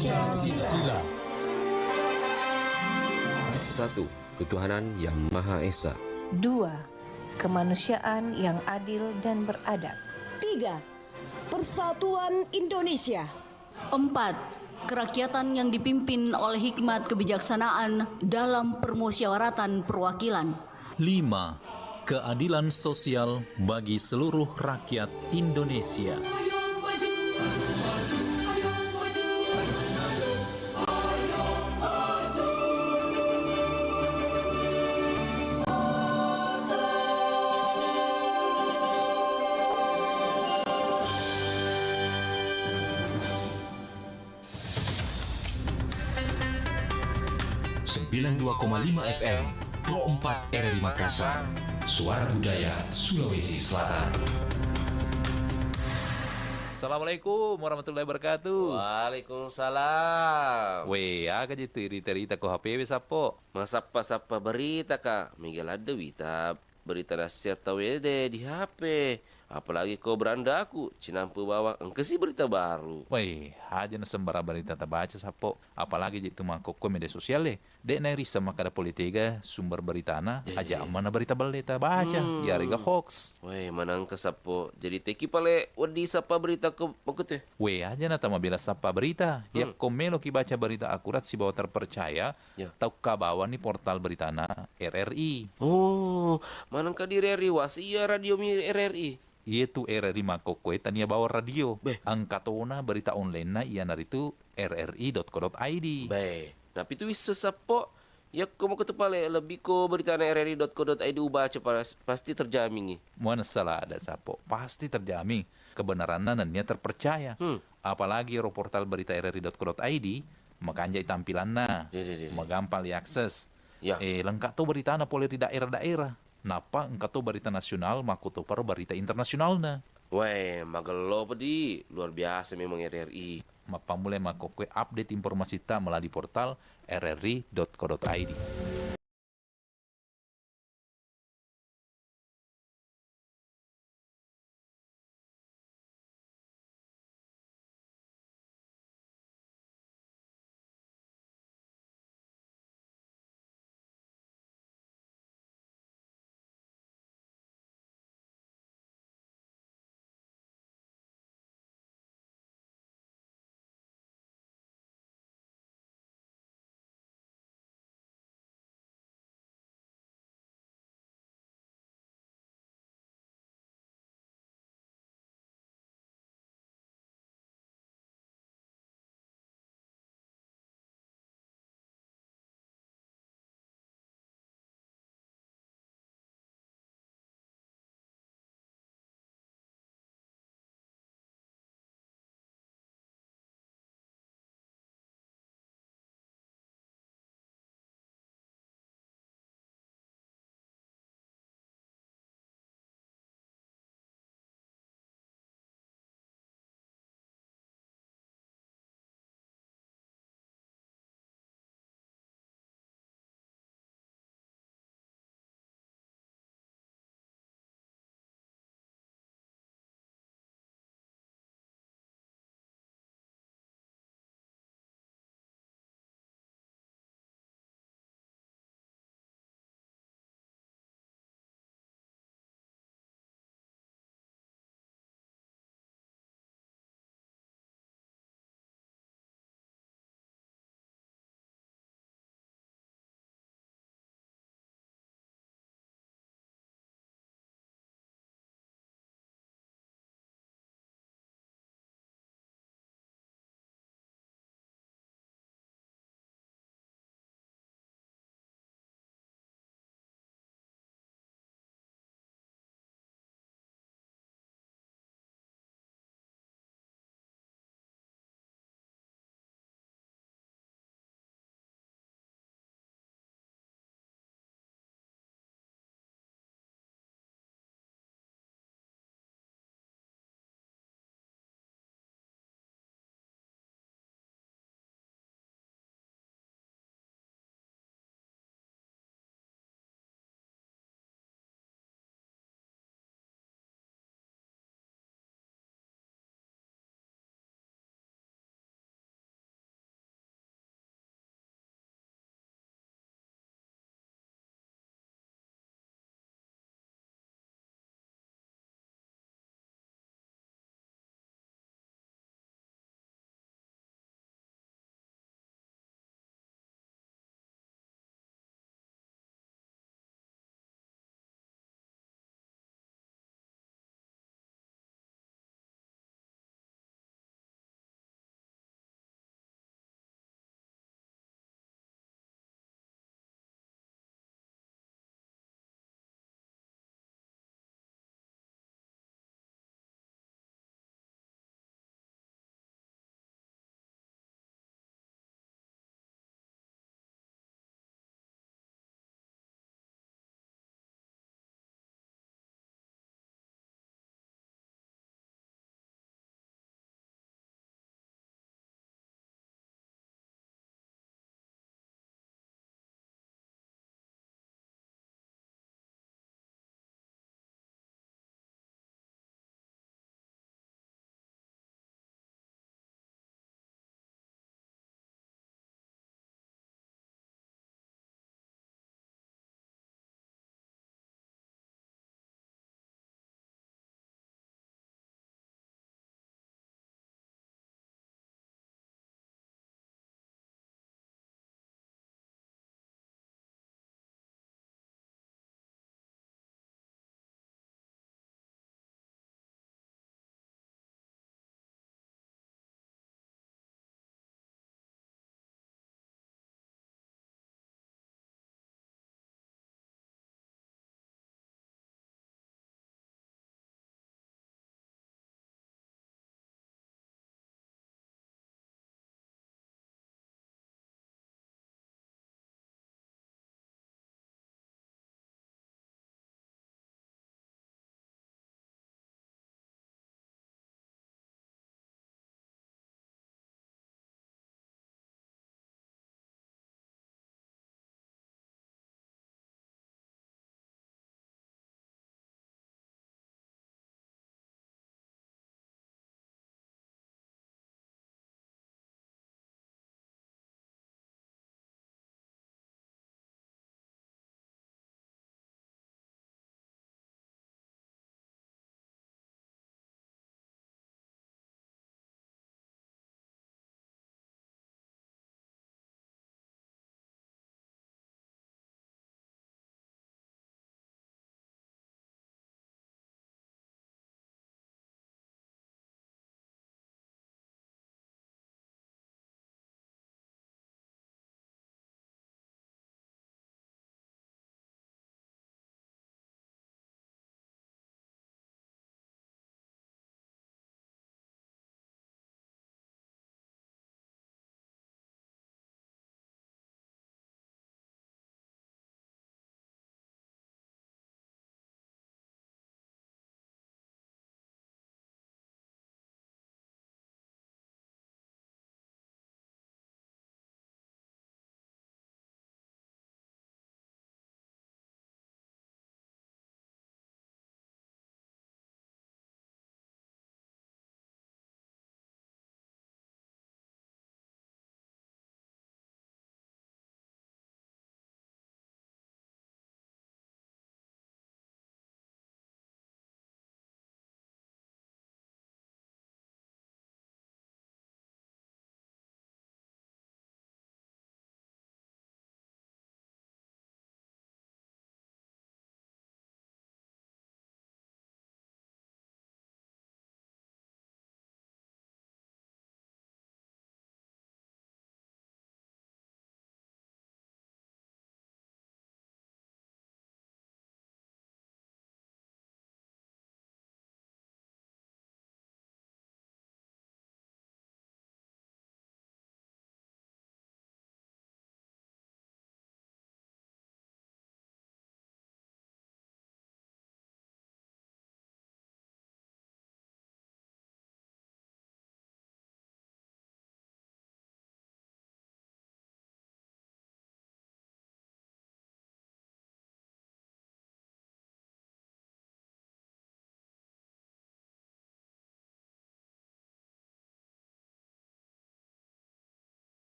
Pancasila. Satu, ketuhanan yang Maha Esa. 2. Kemanusiaan yang adil dan beradab. 3. Persatuan Indonesia. 4. Kerakyatan yang dipimpin oleh hikmat kebijaksanaan dalam permusyawaratan perwakilan. 5. Keadilan sosial bagi seluruh rakyat Indonesia. 92,5 FM Pro 4 RRI Makassar, Suara Budaya Sulawesi Selatan. Assalamualaikum warahmatullahi wabarakatuh. Waalaikumsalam. Weh, aga je cerita ko HP sapo. Masapa-sapa berita kak. Miguel ada wita berita nasihat tahu deh di HP. Apalagi kau beranda aku, cinampu bawa engkesi berita baru. Weh, aja na sembara berita tak baca sapo. Apalagi je itu mangkok ko media sosial deh. Dek na risa makada politika sumber berita na aja mana berita balita baca. Ya rega hoax. Weh, manang kesapo. Jadi teki pale wadi sapa berita ke makute. Weh, aja na tama bila sapa berita. Ya komelo ki baca berita akurat si bawa terpercaya. Ya. Tau kabawa ni portal berita na RRI. Oh, manang ka di RRI wasia radio mi RRI. Itu RRI Makokwe tania bawa radio. Beh. Angkatona berita online na iya naritu rri.co.id. Baik. Tapi itu bisa sapo. Ya kau mau ketepale lebih ko berita na rri.co.id baca pasti terjamin nih. Mana salah ada sapo. Pasti terjamin kebenaran nannya terpercaya. Apalagi portal berita rri.co.id makanjai tampilanna. Magampang diakses. Ya. Lengkap tuh berita na boleh di daerah-daerah. Napa engkau tuh berita nasional makutu paru berita internasional na. Weh, magelo pedi. Luar biasa memang RRI. Mapamulai makokwe update informasi ta melalui portal rri.co.id.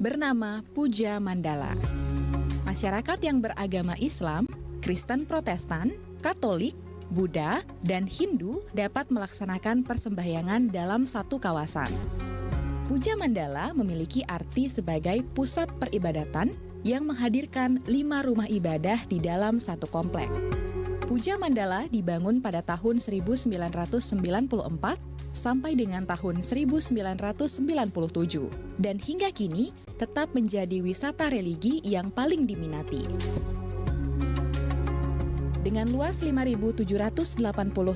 bernama Puja Mandala. Masyarakat yang beragama Islam, Kristen Protestan, Katolik, Buddha, dan Hindu dapat melaksanakan persembahyangan dalam satu kawasan. Puja Mandala memiliki arti sebagai pusat peribadatan yang menghadirkan 5 rumah ibadah di dalam satu komplek. Puja Mandala dibangun pada tahun 1994 sampai dengan tahun 1997 dan hingga kini tetap menjadi wisata religi yang paling diminati. Dengan luas 5.780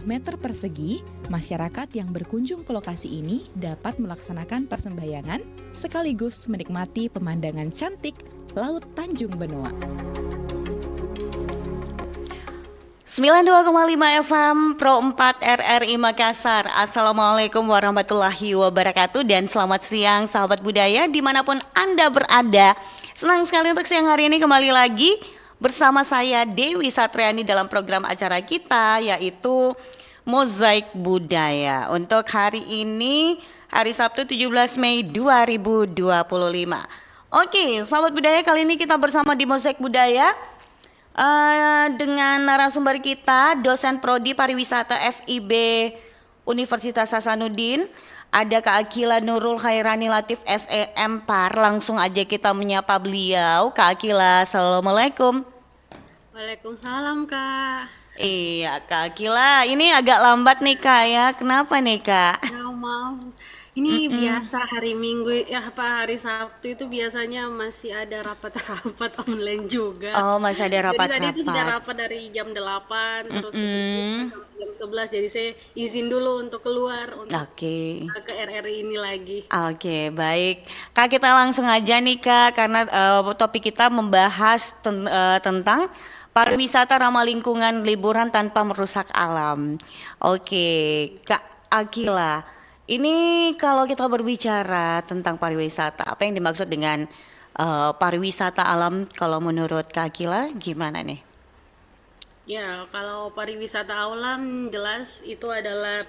meter persegi, masyarakat yang berkunjung ke lokasi ini dapat melaksanakan persembahyangan sekaligus menikmati pemandangan cantik Laut Tanjung Benoa. 92,5 FM Pro 4 RRI Makassar. Assalamualaikum warahmatullahi wabarakatuh dan selamat siang sahabat budaya dimanapun Anda berada. Senang sekali untuk siang hari ini kembali lagi bersama saya Dewi Satriani dalam program acara kita yaitu Mozaik Budaya. Untuk hari ini hari Sabtu 17 Mei 2025. Oke, sahabat budaya, kali ini kita bersama di Mozaik Budaya dengan narasumber kita, dosen prodi pariwisata FIB Universitas Hasanuddin, ada Kak Akila Nurul Khairani Latif SEM Par. Langsung aja kita menyapa beliau. Kak Akila, assalamualaikum. Waalaikumsalam Kak. Iya Kak Akila, ini agak lambat nih Kak ya. Kenapa nih Kak? Ya maaf. Ini biasa hari Minggu hari Sabtu itu biasanya masih ada rapat-rapat online juga. Oh, masih ada rapat-rapat. Jadi tadi itu sudah rapat dari jam 8 terus ke sini sampai jam 11. Jadi saya izin dulu untuk keluar untuk ke RRI ini lagi. Oke, baik. Kak, kita langsung aja nih Kak karena topik kita membahas tentang pariwisata ramah lingkungan, liburan tanpa merusak alam. Oke, Kak Akila. Ini kalau kita berbicara tentang pariwisata, apa yang dimaksud dengan pariwisata alam kalau menurut Kak Akila gimana nih? Ya, kalau pariwisata alam jelas itu adalah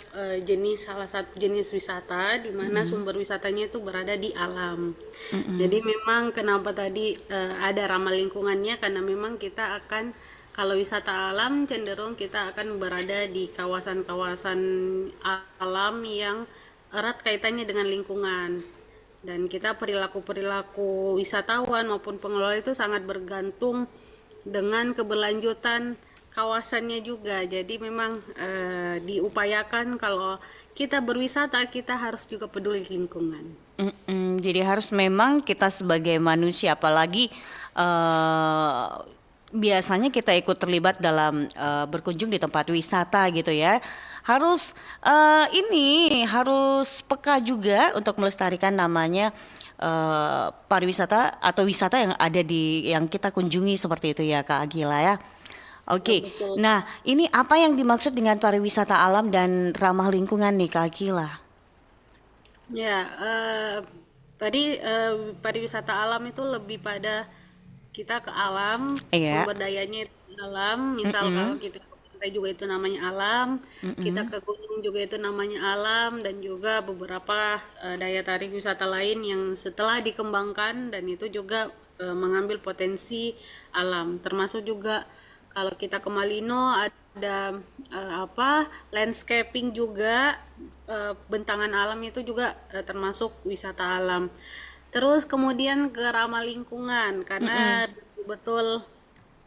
salah satu jenis wisata di mana sumber wisatanya itu berada di alam. Jadi memang kenapa tadi ada ramah lingkungannya karena memang kita akan kalau wisata alam cenderung kita akan berada di kawasan-kawasan alam yang erat kaitannya dengan lingkungan, dan kita perilaku wisatawan maupun pengelola itu sangat bergantung dengan keberlanjutan kawasannya juga. Jadi memang diupayakan kalau kita berwisata kita harus juga peduli lingkungan. Jadi harus memang kita sebagai manusia, apalagi biasanya kita ikut terlibat dalam berkunjung di tempat wisata gitu ya, harus harus peka juga untuk melestarikan namanya pariwisata atau wisata yang ada yang kita kunjungi seperti itu ya Kak Akila ya. Oke. Nah, ini apa yang dimaksud dengan pariwisata alam dan ramah lingkungan nih Kak Akila? Ya, tadi pariwisata alam itu lebih pada kita ke alam, sumber dayanya itu alam. Misal kalau kita ke pantai juga itu namanya alam, kita ke gunung juga itu namanya alam, dan juga beberapa daya tarik wisata lain yang setelah dikembangkan dan itu juga mengambil potensi alam. Termasuk juga kalau kita ke Malino ada landscaping juga, bentangan alam itu juga termasuk wisata alam. Terus kemudian ke ramah lingkungan, karena betul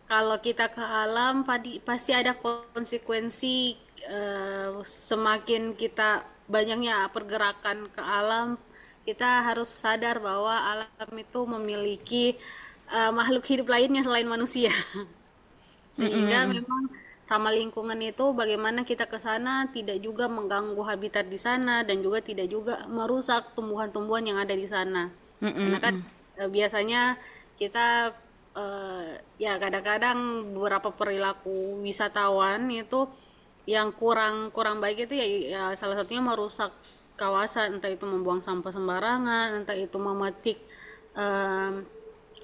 kalau kita ke alam pasti ada konsekuensi, semakin kita banyaknya pergerakan ke alam, kita harus sadar bahwa alam itu memiliki makhluk hidup lainnya selain manusia. Sehingga memang ramah lingkungan itu bagaimana kita ke sana tidak juga mengganggu habitat di sana dan juga tidak juga merusak tumbuhan-tumbuhan yang ada di sana. Karena kan biasanya kita ya kadang-kadang beberapa perilaku wisatawan itu yang kurang baik itu ya salah satunya merusak kawasan, entah itu membuang sampah sembarangan, entah itu memetik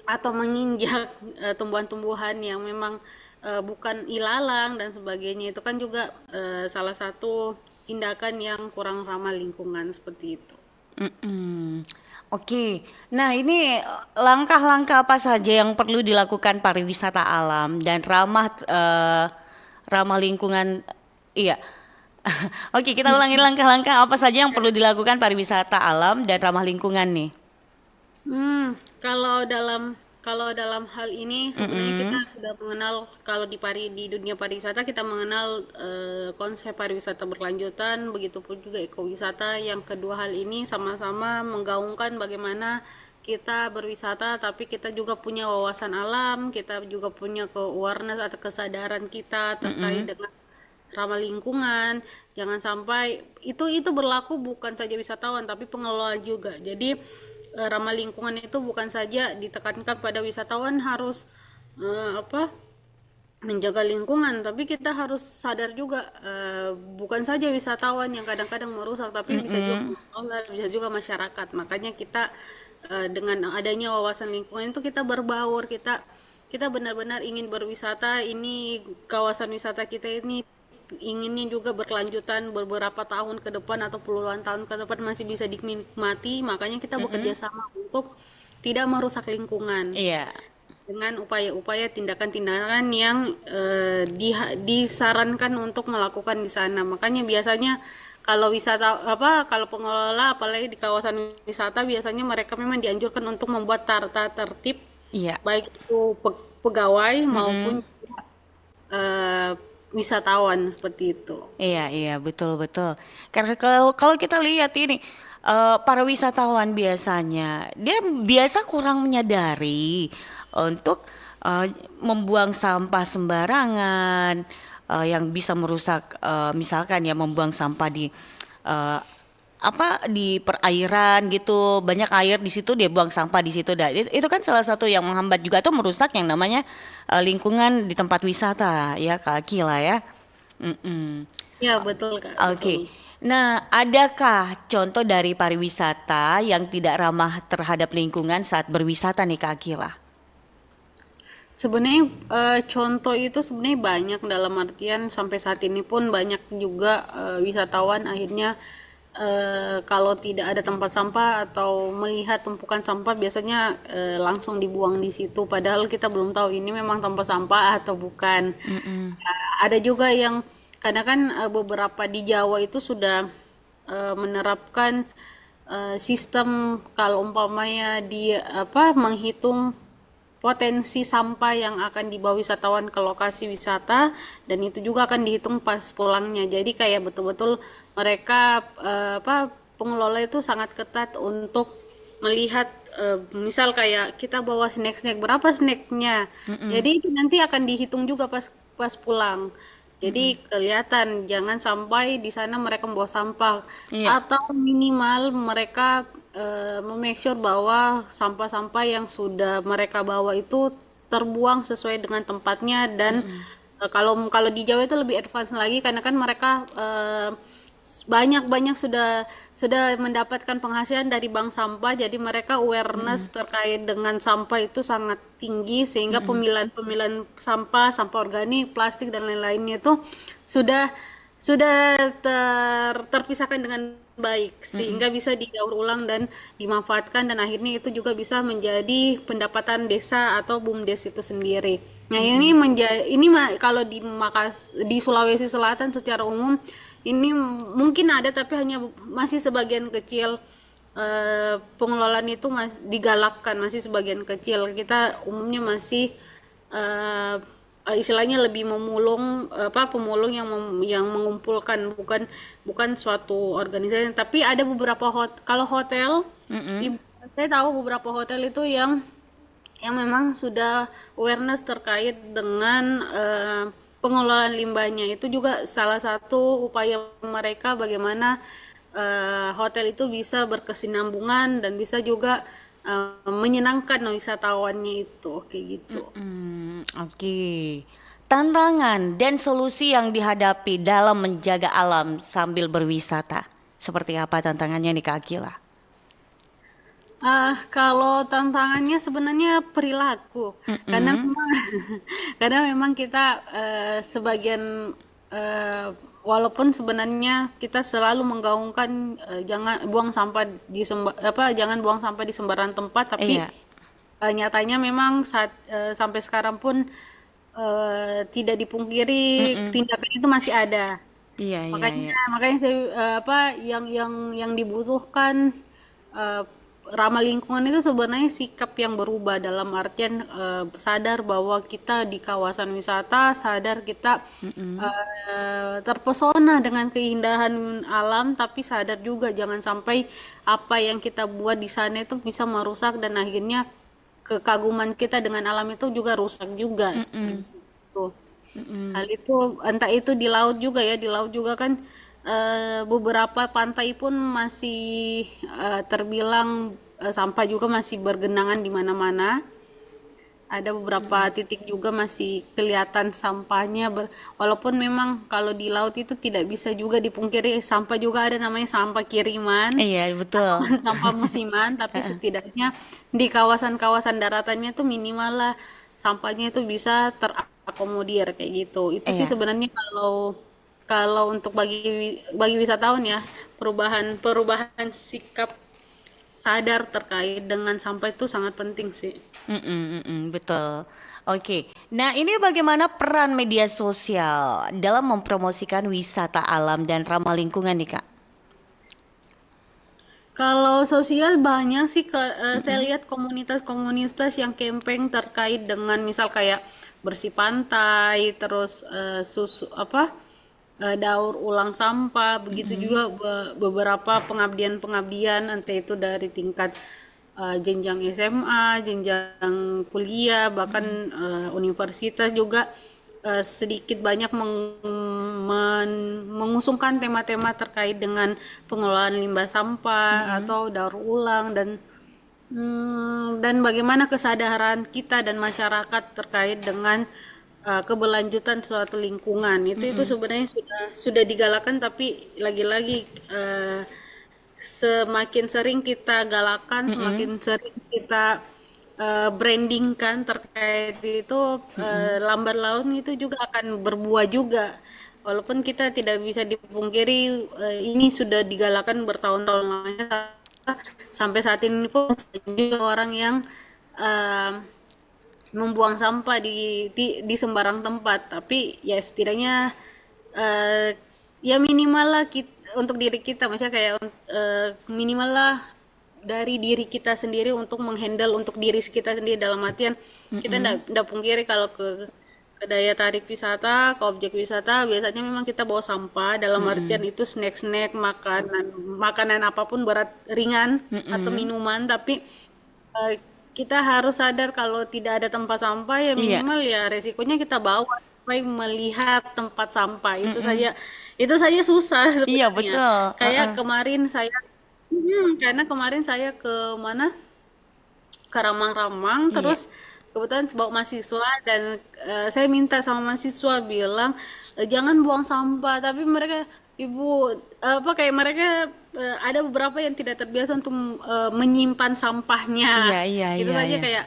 atau menginjak tumbuhan-tumbuhan yang memang bukan ilalang dan sebagainya. Itu kan juga salah satu tindakan yang kurang ramah lingkungan seperti itu. Oke, nah ini langkah-langkah apa saja yang perlu dilakukan pariwisata alam dan ramah lingkungan? Iya. Oke, kita ulangi langkah-langkah apa saja yang perlu dilakukan pariwisata alam dan ramah lingkungan nih. Kalau dalam hal ini sebenarnya kita sudah mengenal, kalau di dunia pariwisata kita mengenal konsep pariwisata berkelanjutan, begitupun juga ekowisata. Yang kedua hal ini sama-sama menggaungkan bagaimana kita berwisata tapi kita juga punya wawasan alam, kita juga punya awareness atau kesadaran kita terkait dengan ramah lingkungan. Jangan sampai itu berlaku bukan saja wisatawan tapi pengelola juga. Jadi ramah lingkungan itu bukan saja ditekankan pada wisatawan harus menjaga lingkungan, tapi kita harus sadar juga bukan saja wisatawan yang kadang-kadang merusak, tapi bisa juga pengelola, bisa juga masyarakat. Makanya kita dengan adanya wawasan lingkungan itu kita berbaur, kita benar-benar ingin berwisata. Ini kawasan wisata kita ini inginnya juga berkelanjutan beberapa tahun ke depan atau puluhan tahun ke depan masih bisa dinikmati. Makanya kita bekerja sama untuk tidak merusak lingkungan. Iya. Dengan upaya-upaya tindakan-tindakan yang disarankan untuk melakukan di sana. Makanya biasanya kalau kalau pengelola apalagi di kawasan wisata biasanya mereka memang dianjurkan untuk membuat tata tertib. Iya. Baik itu pegawai maupun wisatawan seperti itu. Iya, betul. Karena kalau kita lihat ini para wisatawan biasanya dia biasa kurang menyadari untuk membuang sampah sembarangan yang bisa merusak, misalkan ya membuang sampah di di perairan gitu, banyak air di situ dia buang sampah di situ. Itu kan salah satu yang menghambat juga atau merusak yang namanya lingkungan di tempat wisata ya Kak Akila ya. Ya betul Kak. Oke. Nah, adakah contoh dari pariwisata yang tidak ramah terhadap lingkungan saat berwisata nih Kak Akila? Sebenarnya contoh itu sebenarnya banyak, dalam artian sampai saat ini pun banyak juga wisatawan akhirnya kalau tidak ada tempat sampah atau melihat tumpukan sampah biasanya langsung dibuang di situ, padahal kita belum tahu ini memang tempat sampah atau bukan. Ada juga yang karena kan beberapa di Jawa itu sudah menerapkan sistem kalau umpamanya menghitung potensi sampah yang akan dibawa wisatawan ke lokasi wisata, dan itu juga akan dihitung pas pulangnya. Jadi kayak betul-betul mereka pengelola itu sangat ketat untuk melihat misal kayak kita bawa snack berapa snacknya. Jadi itu nanti akan dihitung juga pas pulang. Jadi kelihatan jangan sampai di sana mereka membawa sampah, atau minimal mereka make sure bahwa sampah-sampah yang sudah mereka bawa itu terbuang sesuai dengan tempatnya. Dan kalau di Jawa itu lebih advance lagi karena kan mereka banyak sudah mendapatkan penghasilan dari bank sampah, jadi mereka awareness terkait dengan sampah itu sangat tinggi, sehingga pemilihan sampah organik, plastik dan lain-lainnya itu sudah terpisahkan dengan baik, sehingga bisa didaur ulang dan dimanfaatkan, dan akhirnya itu juga bisa menjadi pendapatan desa atau BUMDes itu sendiri. Nah, ini kalau di Sulawesi Selatan secara umum ini mungkin ada, tapi hanya masih sebagian kecil. Pengelolaan itu masih digalakkan, masih sebagian kecil. Kita umumnya masih istilahnya lebih pemulung yang mengumpulkan, bukan suatu organisasi. Tapi ada beberapa kalau hotel, saya tahu beberapa hotel itu yang memang sudah awareness terkait dengan pengelolaan limbahnya. Itu juga salah satu upaya mereka bagaimana hotel itu bisa berkesinambungan dan bisa juga menyenangkan wisatawannya itu, kayak gitu. Oke. Tantangan dan solusi yang dihadapi dalam menjaga alam sambil berwisata, seperti apa tantangannya nih Kak Akila? Kalau tantangannya sebenarnya perilaku, karena memang kita sebagian walaupun sebenarnya kita selalu menggaungkan jangan buang sampah jangan buang sampah di sembarang tempat, tapi Iya. nyatanya memang sampai sekarang pun tidak dipungkiri tindakan itu masih ada. Iya, iya, Makanya iya. makanya saya yang dibutuhkan ramah lingkungan itu sebenarnya sikap yang berubah, dalam artian sadar bahwa kita di kawasan wisata, sadar kita terpesona dengan keindahan alam, tapi sadar juga jangan sampai apa yang kita buat di sana itu bisa merusak dan akhirnya kekaguman kita dengan alam itu juga rusak juga. Tuh. Hal itu entah itu di laut juga ya, di laut juga kan beberapa pantai pun masih terbilang sampah juga masih bergenangan di mana-mana. Ada beberapa titik juga masih kelihatan sampahnya, walaupun memang kalau di laut itu tidak bisa juga dipungkiri sampah juga ada namanya sampah kiriman, Iya, betul. sampah musiman, tapi setidaknya di kawasan-kawasan daratannya tuh minimal lah sampahnya itu bisa terakomodir kayak gitu. Itu sih Iya. sebenarnya kalau untuk bagi wisatawan ya, perubahan sikap sadar terkait dengan sampah itu sangat penting sih. Betul. Oke. Nah, ini bagaimana peran media sosial dalam mempromosikan wisata alam dan ramah lingkungan nih, Kak? Kalau sosial banyak sih saya lihat komunitas-komunitas yang campaign terkait dengan misal kayak bersih pantai, terus daur ulang sampah, begitu juga beberapa pengabdian-pengabdian, entah itu dari tingkat jenjang SMA, jenjang kuliah, bahkan universitas juga sedikit banyak mengusungkan tema-tema terkait dengan pengelolaan limbah sampah atau daur ulang dan bagaimana kesadaran kita dan masyarakat terkait dengan keberlanjutan suatu lingkungan itu sebenarnya sudah digalakan, tapi lagi-lagi semakin sering kita galakan, semakin sering kita brandingkan terkait itu, lambat laun itu juga akan berbuah juga, walaupun kita tidak bisa dipungkiri ini sudah digalakan bertahun-tahun lamanya, sampai saat ini pun juga orang yang membuang sampah di sembarang tempat, tapi ya setidaknya ya minimal lah untuk diri kita, maksudnya kayak minimal lah dari diri kita sendiri untuk menghandle untuk diri kita sendiri, dalam artian kita ndak pungkiri kalau ke daya tarik wisata, ke objek wisata biasanya memang kita bawa sampah, dalam artian itu snack-snack, makanan apapun berat ringan atau minuman, tapi kita harus sadar kalau tidak ada tempat sampah ya minimal ya resikonya kita bawa sampai melihat tempat sampah itu saja susah sebenarnya. Iya, betul. Kayak kemarin saya karena kemarin saya ke mana, ke Ramang-Ramang, terus kebetulan bawa mahasiswa dan saya minta sama mahasiswa bilang jangan buang sampah, tapi mereka kayak mereka ada beberapa yang tidak terbiasa untuk menyimpan sampahnya. Itu saja kayak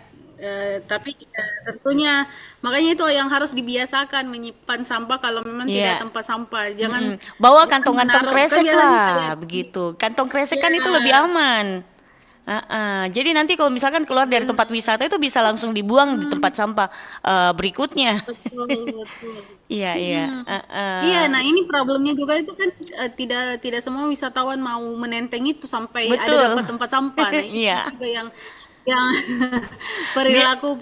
tapi tentunya makanya itu yang harus dibiasakan, menyimpan sampah kalau memang tidak ada tempat sampah. Jangan bawa kantong-kantong kresek kan lah, begitu. Kantong kresek kan itu lebih aman. Jadi nanti kalau misalkan keluar dari tempat wisata itu bisa langsung dibuang di tempat sampah berikutnya. Betul. Iya. Iya, nah ini problemnya juga itu kan tidak semua wisatawan mau menenteng itu sampai ada dapat tempat sampah. Nah, itu juga yang perilaku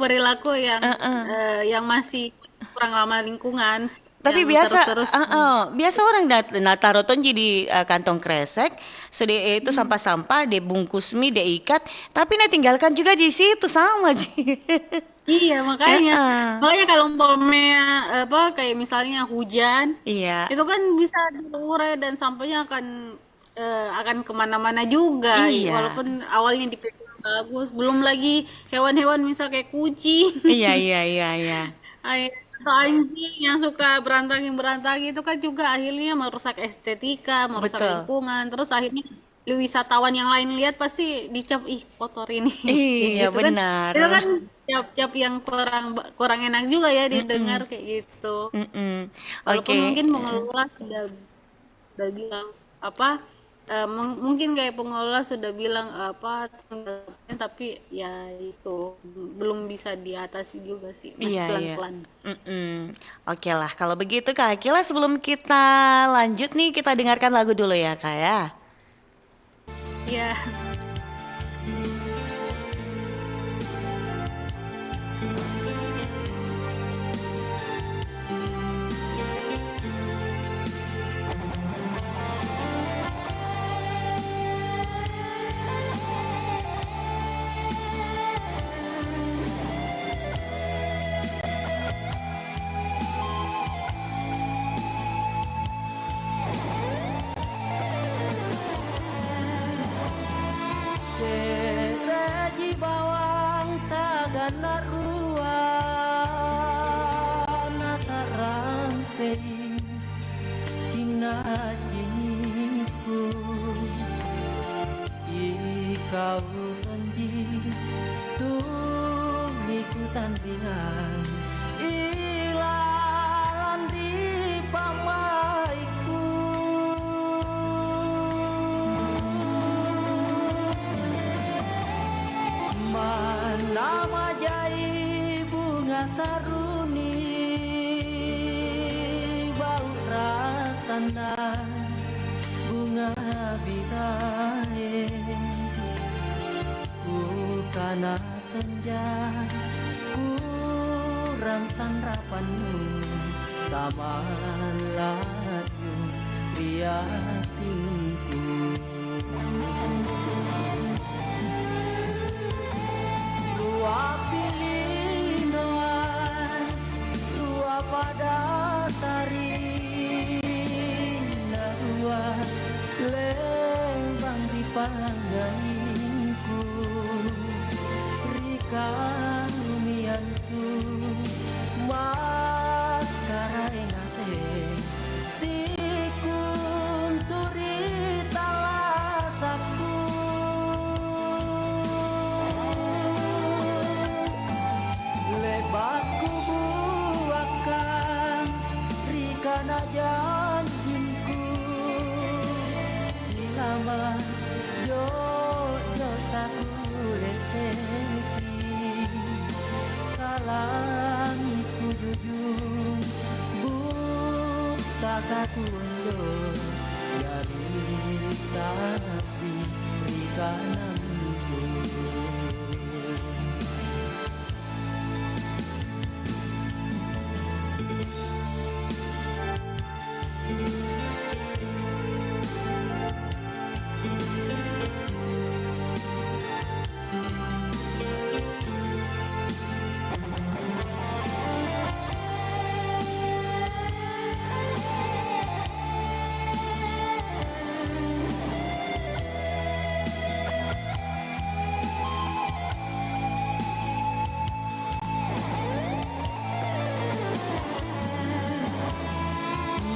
yang masih kurang ramah lingkungan. Tapi yang biasa orang taruh tonji di kantong kresek, itu sampah-sampah, dia bungkus mie, dia ikat, tapi tinggalkan juga di situ sama aja. Iya, makanya kalau umpamanya kayak misalnya hujan, itu kan bisa diurai dan sampahnya akan kemana-mana juga, walaupun awalnya dipegang bagus, belum lagi hewan-hewan misal kayak kucing. Iya. Atau anjing yang suka berantakin itu kan juga akhirnya merusak estetika, merusak lingkungan, terus akhirnya wisatawan yang lain lihat pasti dicap ih kotor ini. Iya, gitu kan. benar. Itu kan cap-cap yang kurang enak juga ya didengar kayak gitu. Walaupun Oke. mungkin pengelola sudah bilang apa, mungkin kayak pengelola sudah bilang apa, tapi ya itu belum bisa diatasi juga sih, masih Iya, iya. pelan-pelan. Oke lah, kalau begitu Kak Akila, sebelum kita lanjut nih, kita dengarkan lagu dulu ya Kak ya. Ya. Seraji bawang tagana ruan natarampe Cina ciniku Ikau lenji tuliku tandingan Ilalan di pamaiku Mana majai bunga saruni bau rasana bunga birae Kukana tenja kurang sanrapanmu taman layu prihatinku Tua pilinoan, tua pada tari narua lembang di panggainku Rika umiantu makarai ngase sikunturi talasaku Lebaku buakan rikana janjinku Silama jodoh taku leseki Kalangku jujur buta kaku undur Jadi sapi rikananku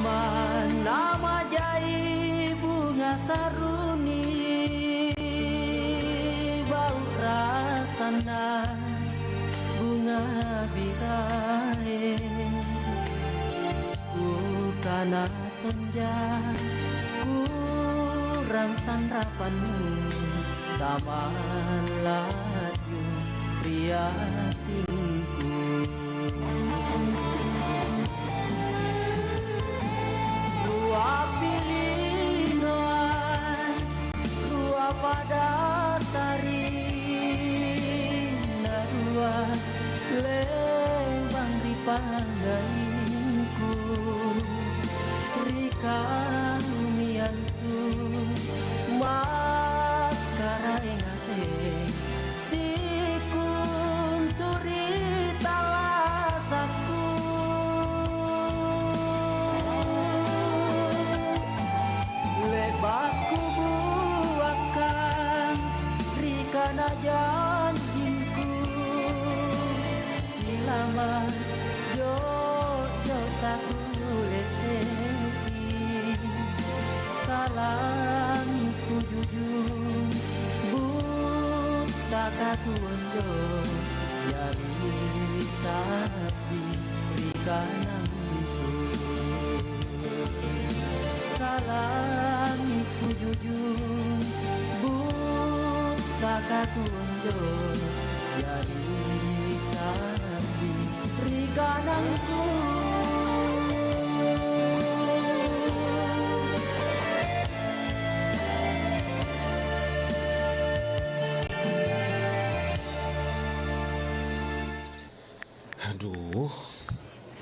Mana majai bunga saruni bau rasana bunga birae Kukana tenja kurang sanrapanmu taman layu prihatinku Tua pilinoan, tua pada tari narua lembang di panggainku Rika umiantu makarai ngase sikunturi talasaku Lebaku buakan rikana janjinku Silama jodoh taku leseki Kalangku jujur buta kaku undur Yari sapi rikanangku Kalangku jujur buta kakunjo Yari sapi rikanangku Aduh,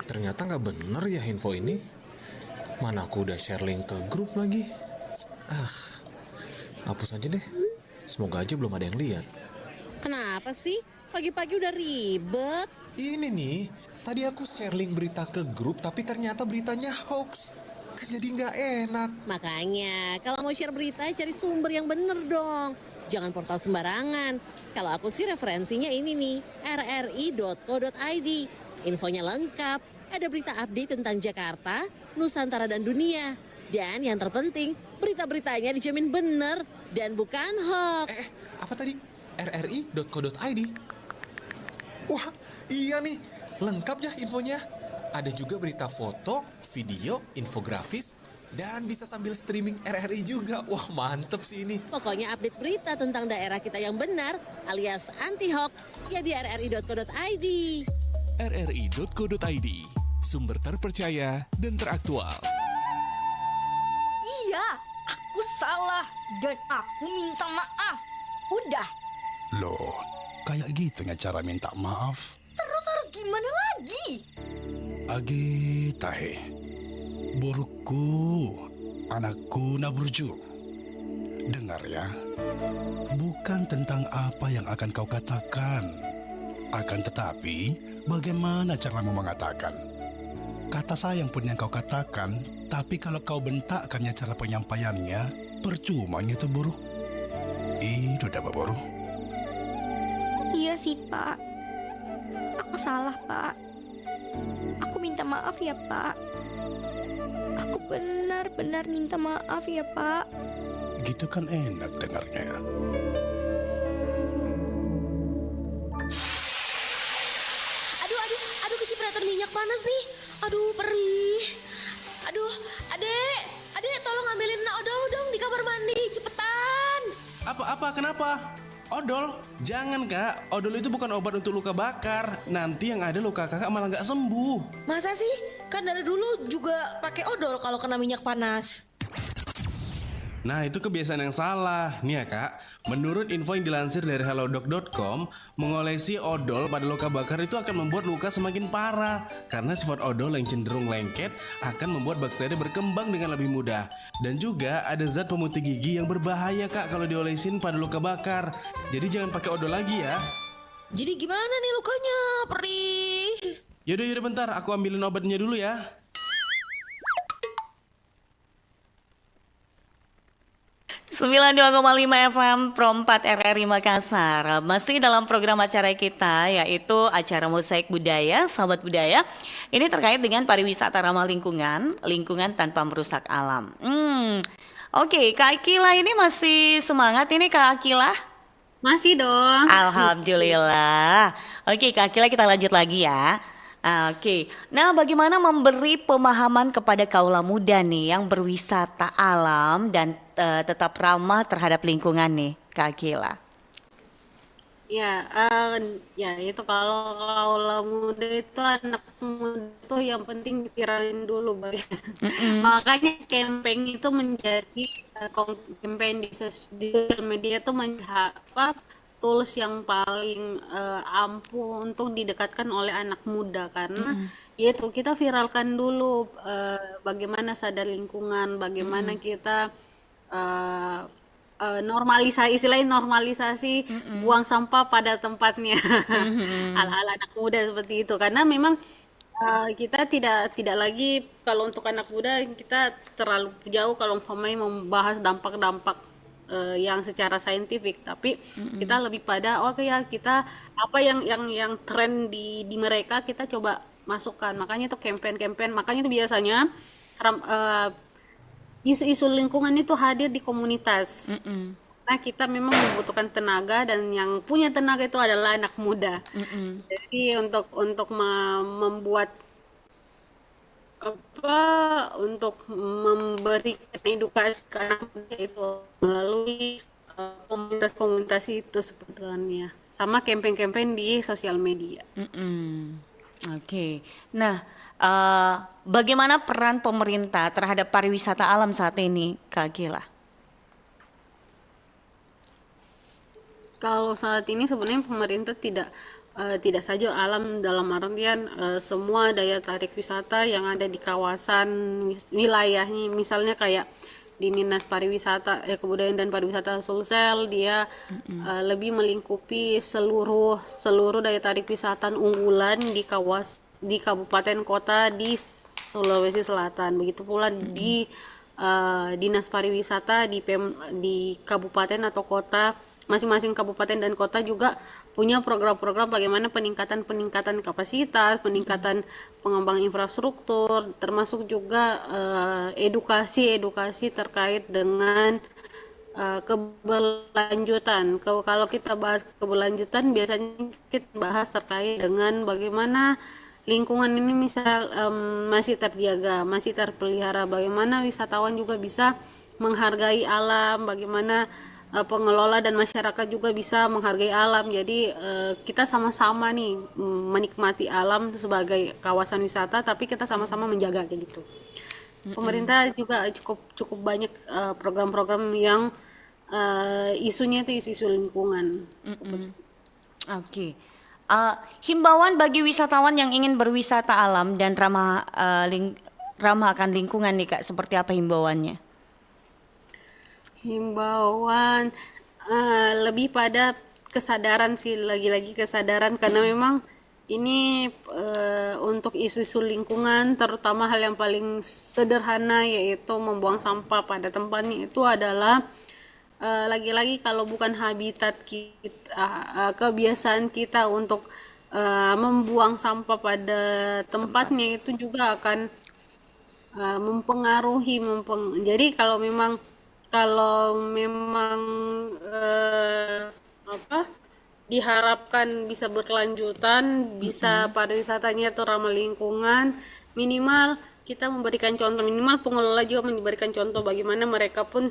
ternyata nggak bener ya info ini. Mana aku udah share link ke grup lagi. Hapus aja deh. Semoga aja belum ada yang lihat. Kenapa sih? Pagi-pagi udah ribet. Ini nih, tadi aku share link berita ke grup, tapi ternyata beritanya hoax. Kan jadi nggak enak. Makanya, kalau mau share berita, cari sumber yang bener dong. Jangan portal sembarangan. Kalau aku sih referensinya ini nih, rri.co.id. Infonya lengkap, ada berita update tentang Jakarta, Nusantara dan dunia. Dan yang terpenting, berita-beritanya dijamin bener dan bukan hoax. Apa tadi? rri.co.id? Wah, iya nih, lengkap ya infonya. Ada juga berita foto, video, infografis, dan bisa sambil streaming RRI juga. Wah, mantep sih ini. Pokoknya update berita tentang daerah kita yang benar alias anti-hoax ya di rri.co.id. rri.co.id, sumber terpercaya dan teraktual. Iya, aku salah dan aku minta maaf. Udah. Loh, kayak gitu nggak cara minta maaf? Terus harus gimana lagi? Agi tahe, burukku, anakku naburju. Dengar ya, bukan tentang apa yang akan kau katakan, akan tetapi bagaimana caramu mengatakan. Kata sayang pun yang kau katakan, tapi kalau kau bentakkannya cara penyampaiannya, percuma itu buruh. Itu dapat buruh. Iya sih, Pak. Aku salah, Pak. Aku minta maaf ya, Pak. Aku benar-benar minta maaf ya, Pak. Gitu kan enak dengarnya. Aduh kecipratan minyak panas nih. Aduh, perih. Aduh, adek tolong ambilin odol dong di kamar mandi, cepetan. Apa, kenapa? Odol? Jangan kak, odol itu bukan obat untuk luka bakar. Nanti yang ada luka kakak malah gak sembuh. Masa sih? Kan dari dulu juga pakai odol kalau kena minyak panas. Nah itu kebiasaan yang salah. Nih ya kak, menurut info yang dilansir dari hellodoc.com, mengolesi odol pada luka bakar itu akan membuat luka semakin parah. Karena sifat odol yang cenderung lengket akan membuat bakteri berkembang dengan lebih mudah. Dan juga ada zat pemutih gigi yang berbahaya kak kalau diolesin pada luka bakar. Jadi jangan pakai odol lagi ya. Jadi gimana nih lukanya? Perih. Yaudah bentar, aku ambilin obatnya dulu ya. Sembilan 92,5 FM Pro 4 RRI Makassar. Masih dalam program acara kita, yaitu acara Mosaik Budaya, Sahabat Budaya. Ini terkait dengan pariwisata ramah lingkungan, lingkungan tanpa merusak alam. Oke, Kak Akila ini masih semangat ini Kak Akila? Masih dong. Alhamdulillah. Oke, Kak Akila, kita lanjut lagi ya. Oke, nah bagaimana memberi pemahaman kepada kaula muda nih yang berwisata alam dan tetap ramah terhadap lingkungan nih, Kak Akila? Ya, ya itu kalau muda itu anak muda itu yang penting diviralin dulu, makanya campaign itu menjadi campaign di sosial media itu tools yang paling ampuh untuk didekatkan oleh anak muda karena yaitu kita viralkan dulu bagaimana sadar lingkungan, bagaimana kita normalisasi buang sampah pada tempatnya ala-ala anak muda seperti itu karena memang kita tidak lagi kalau untuk anak muda kita terlalu jauh kalau umpamanya membahas dampak-dampak yang secara saintifik, tapi kita lebih pada kita apa yang tren di mereka kita coba masukkan, makanya itu campaign, makanya itu biasanya isu-isu lingkungan itu hadir di komunitas. Karena kita memang membutuhkan tenaga dan yang punya tenaga itu adalah anak muda. Jadi untuk membuat untuk memberikan edukasi ke anak muda itu melalui komunitas-komunitas itu sebetulnya, sama campaign-campaign di sosial media. Oke. Nah, bagaimana peran pemerintah terhadap pariwisata alam saat ini, Kak Gila? Kalau saat ini sebenarnya pemerintah tidak saja alam dalam artian semua daya tarik wisata yang ada di kawasan wilayahnya, misalnya kayak di Dinas Pariwisata Kebudayaan dan Pariwisata Sulsel, dia lebih melingkupi seluruh daya tarik wisata unggulan di kabupaten kota di Sulawesi Selatan. Begitu pula di Dinas Pariwisata di kabupaten atau kota, masing-masing kabupaten dan kota juga punya program-program bagaimana peningkatan kapasitas, peningkatan pengembangan infrastruktur, termasuk juga edukasi terkait dengan keberlanjutan. Kalau kita bahas keberlanjutan, biasanya kita bahas terkait dengan bagaimana lingkungan ini masih terjaga, masih terpelihara, bagaimana wisatawan juga bisa menghargai alam, bagaimana pengelola dan masyarakat juga bisa menghargai alam. Jadi kita sama-sama nih menikmati alam sebagai kawasan wisata, tapi kita sama-sama menjaga kayak gitu. Pemerintah juga cukup banyak program-program yang isunya itu isu-isu lingkungan. Oke. Himbauan bagi wisatawan yang ingin berwisata alam dan ramah akan lingkungan nih Kak, seperti apa himbauannya? Himbauan lebih pada kesadaran sih, lagi-lagi kesadaran, karena memang ini untuk isu-isu lingkungan, terutama hal yang paling sederhana yaitu membuang sampah pada tempatnya, itu adalah lagi-lagi kalau bukan habitat kita, kebiasaan kita untuk membuang sampah pada tempatnya, itu juga akan mempengaruhi. Jadi kalau memang diharapkan bisa berkelanjutan, bisa pariwisatanya atau ramah lingkungan, minimal kita memberikan contoh, minimal pengelola juga memberikan contoh bagaimana mereka pun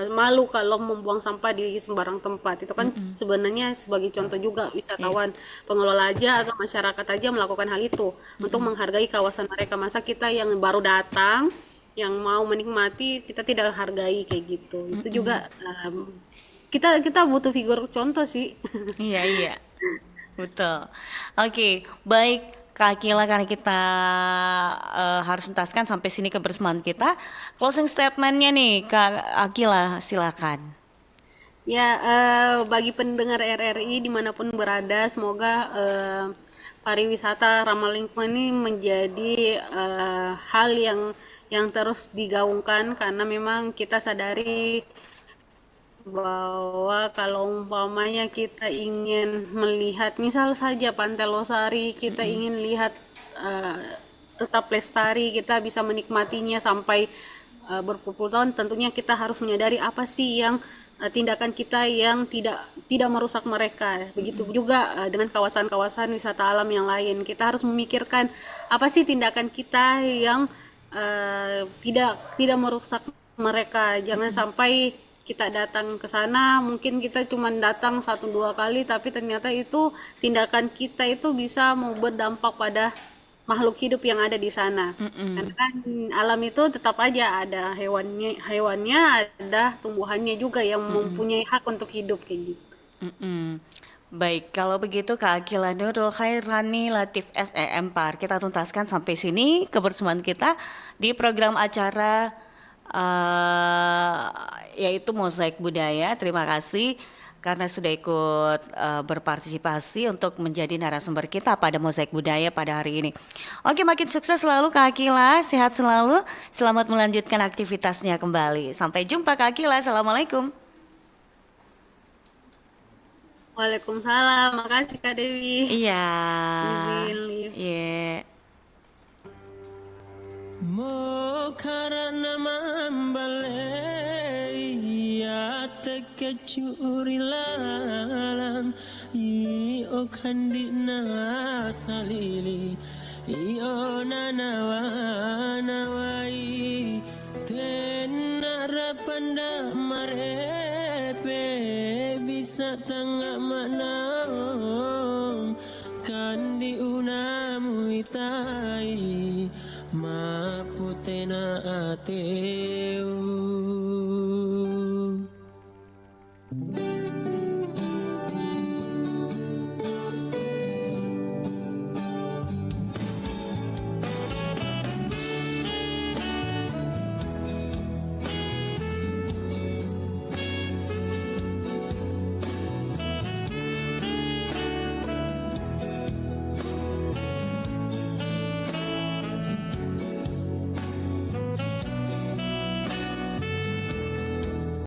malu kalau membuang sampah di sembarang tempat. Itu kan sebenarnya sebagai contoh juga wisatawan, pengelola aja atau masyarakat aja melakukan hal itu untuk menghargai kawasan mereka. Masa kita yang baru datang, yang mau menikmati, kita tidak hargai kayak gitu. Itu juga kita butuh figur contoh sih. Iya betul. Oke, baik Kak Akila, karena kita harus tuntaskan sampai sini kebersamaan kita. Closing statementnya nih Kak Akila, silakan. Ya, bagi pendengar RRI dimanapun berada, semoga pariwisata ramah lingkungan ini menjadi hal yang terus digaungkan, karena memang kita sadari bahwa kalau umpamanya kita ingin melihat, misal saja Pantai Losari, kita ingin lihat tetap lestari, kita bisa menikmatinya sampai berpuluh tahun, tentunya kita harus menyadari apa sih yang tindakan kita yang tidak merusak mereka. Begitu juga dengan kawasan-kawasan wisata alam yang lain, kita harus memikirkan apa sih tindakan kita yang tidak merusak mereka. Jangan sampai kita datang ke sana, mungkin kita cuma datang 1-2 kali, tapi ternyata itu tindakan kita itu bisa mau berdampak pada makhluk hidup yang ada di sana. Karena kan alam itu tetap aja ada hewannya, ada tumbuhannya juga yang mempunyai hak untuk hidup kayak gitu. Baik, kalau begitu Kak Akila Nurul Khairani Latif SEM PAR, kita tuntaskan sampai sini kebersamaan kita di program acara yaitu Mozaik Budaya. Terima kasih karena sudah ikut berpartisipasi untuk menjadi narasumber kita pada Mozaik Budaya pada hari ini. Oke, makin sukses selalu Kak Akila, sehat selalu, selamat melanjutkan aktivitasnya kembali. Sampai jumpa Kak Akila, Assalamualaikum. Waalaikumsalam, makasih Kak Dewi. Iya. Izin live. Iya. Mo karana mambalai ya tekecuri lalang i o kandina salili i o nawai tenara panda marepe bisa tangga manang kandi unamu itai maputena ateu